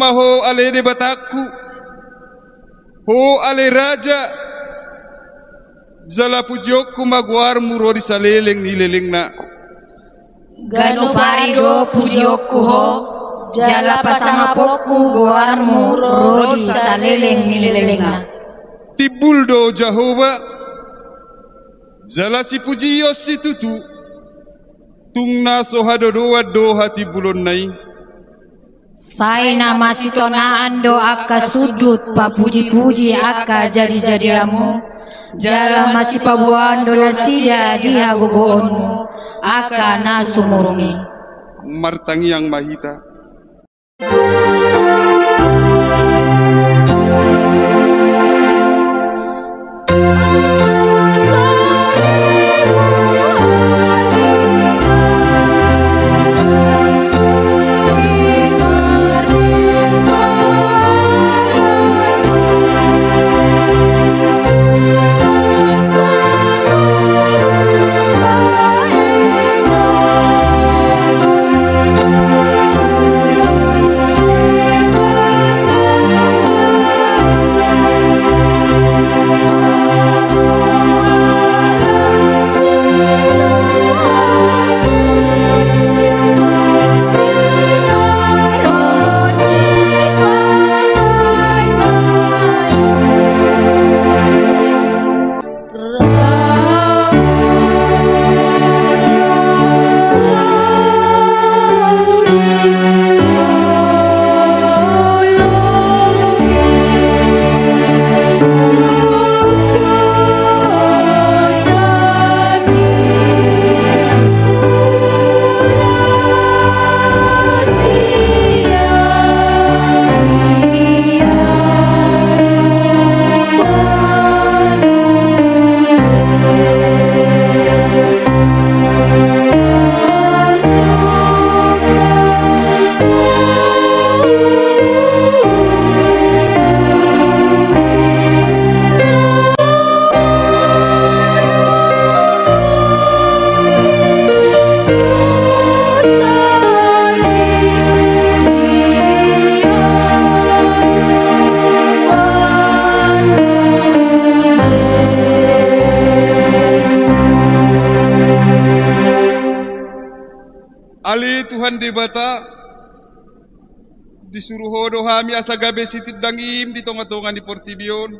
maho ale de bataku ho ale raja zala pujokku magwar murori saleleng nileleng na gano parido pujokku ho jala pasangapokku goarmu rodi saleleng nilelenga tibuldo Jehovah zala si pujio si tutu tungna sohadodoa do hati bulon nai Saina masih tonaan do akka sudut papuji-puji akka jadi-jadiamu jala masih pabuan do lasida diha gogoonmu akka nasumurungi martangi yang mahita Ali Tuhan debata disuruh hodo hami asagabe sitit dangim di tonga-tonga di Portibion.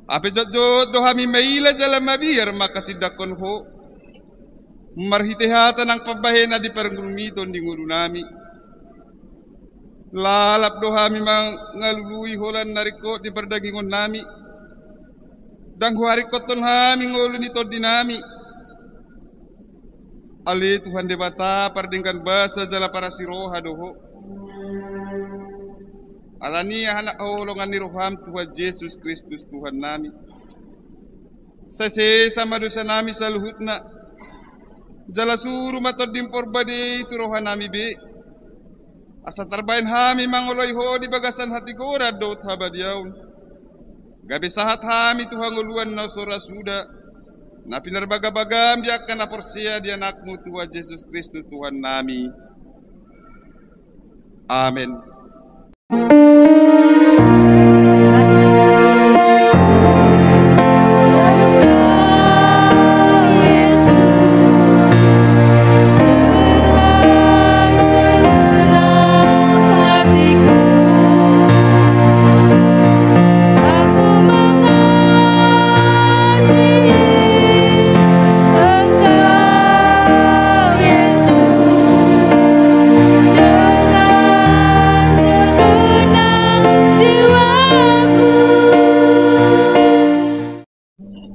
Ape jot do hami maila jalan mabir maka tidak konho. Marhitehata ng pabahena di perngrumiton di ngurunami. Lalap do hami mang ngalului holan nariko di perdagingon nami. Dang huarikoton hami ngulu nito dinami. Ali Tuhan debata pardingkan bahasa jala para siroha doho. Alani anak holongan ni roham Tuhan Yesus Kristus Tuhan nami. Sase sama dosa nami saluhutna. Jala suruh matod dimpor bade itu rohan nami be. Asa terbain hami mangoloi ho di bagasan hati gora dot habadiaun. Gabe sahat hami Tuhan nguluan na sora suda. Na pinarbagabagam dia akan aporsia di anakmu Tuhan Yesus Kristus Tuhan nami. Amin.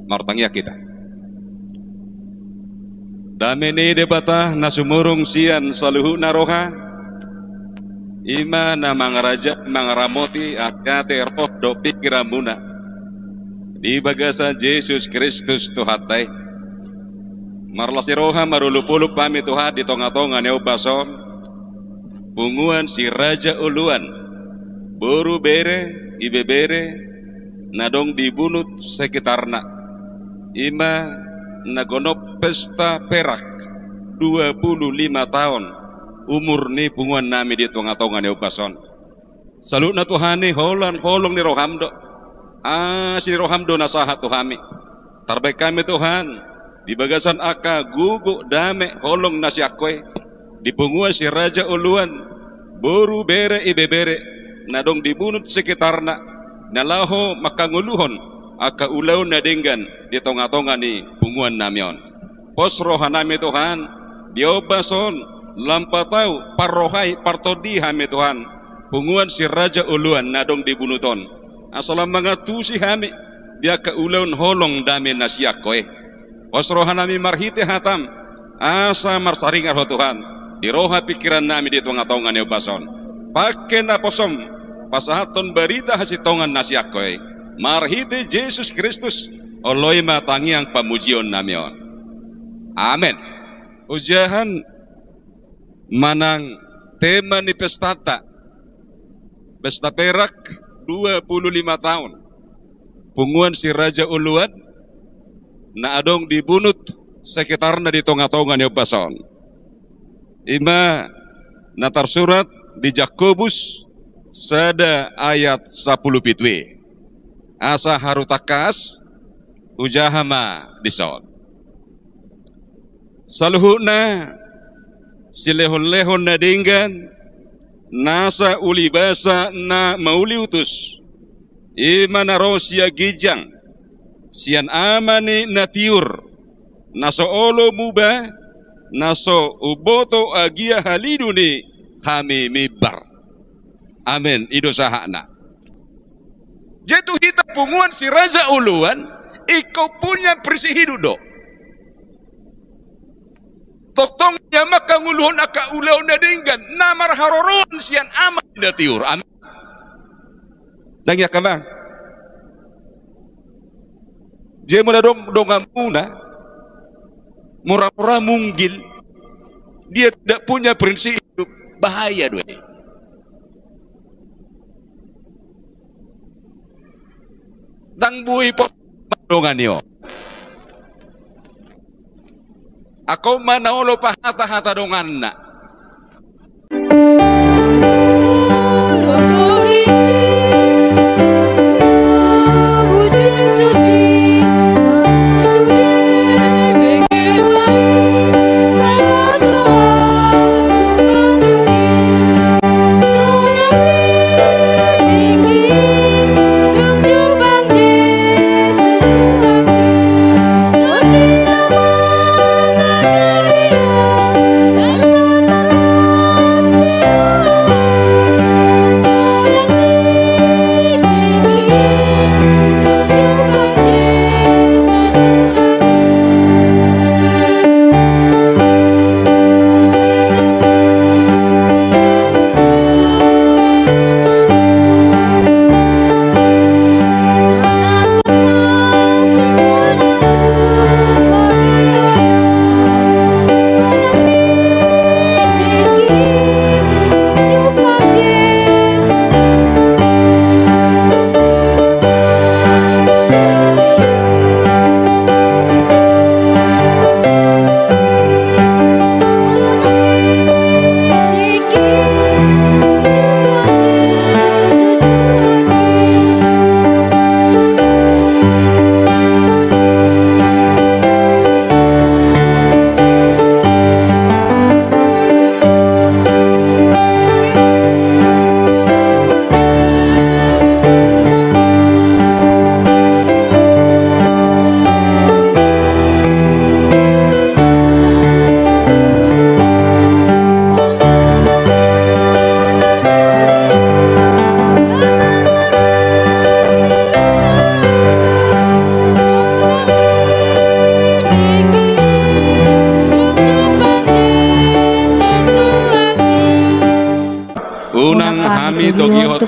Martangya kita. Damene debata nasumurung sian saluhu naroha. Ima na mangaraja mangaramoti akyate roh do pikiramuna. Di bagasa Yesus Kristus Tuhatai. Marlasi roha marulupuluk pami Tuhan di tonga-tonga neo basom. Bunguan si Raja Uluan. Buru bere, ibe bere, nadong dibunut sekitarna. Ima nagonop pesta perak 25 tahun umur ni punguan nami di tunga-tunga ni upason. Salut na Tuhani holong ni Rohamdo. Si Rohamdo nasahat Tuhami. Terbaik kami Tuhan. Di bagasan aka gugu dame holong nasi akwe. Di punguan si Raja Uluan. Boru bere ibe bere. Nadong dibunut sekitarna. Nalaho makanguluhon. Aka ulaw na dinggan di tonga-tonga ni punguan namion. Pos rohanami Tuhan. Diobason lampatau parrohai partodi hami Tuhan. Punguan si Raja Uluan nadong dibunuton. Asalam mga tusi hami. Dia keulaun holong dami nasyakoy. Wasrohan nami marhite hatam. Asa marsaringar ho Tuhan. Diroha pikiran nami di tunga-tongan ni upason. Pakai na posom. Pasahaton berita hasitongan nasyakoy. Marhite Yesus Kristus. Oloy matangi ang pamujion namion. Amen. Ujahan manang tema ni pestata. Pesta perak 25 tahun. Punguan si Raja Uluan na adong dibunut sekitarna di tonga-tonga ni upason. Ima na tersurat di Jakobus sada ayat 10 pitwe. Asa harutakas ujahama dison. Saluhuna silehon-lehon na dinggan nasa ulibasa na mauliutus ima na rosya gijang sian amani na tiur naso olo muba naso uboto agia halidu ni hami mibar. Amen. Ido sahana. Jatuh hita punguan si Raja Uluan ikaw punya persihidu do. Toktong yama kanguluhon aka ulaw na dinggan namar haroron siyan aman na tiur. Amin. Dangya ka ba? Diya mo na donga muna mura-mura munggil. Dia tidak punya prinsip hidup. Bahaya doy. Dang buhi po dongan niyo. Ako manaulo pa hata-hata dongan na.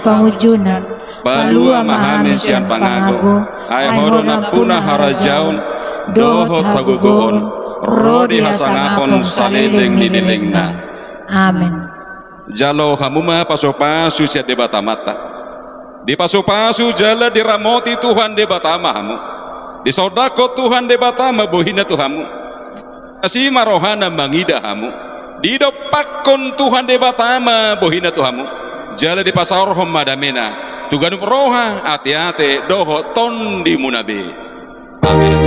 Pangujunan balua mahami sian pangago ay horo na punah harajaun dohot sagugoon rodi hasangapon salileng diniling na. Amen. Jalo hamuma paso-paso siya debatamata. Di paso-paso jala diramoti Tuhan debatama hamu. Di sodako Tuhan debatama buhina Tuhamu. Asima rohana mangida hamu. di dopakon Tuhan de batama bohina Tuhamu jala di pasar madamena tuganu roha ati-ati doho tondi munabe amin.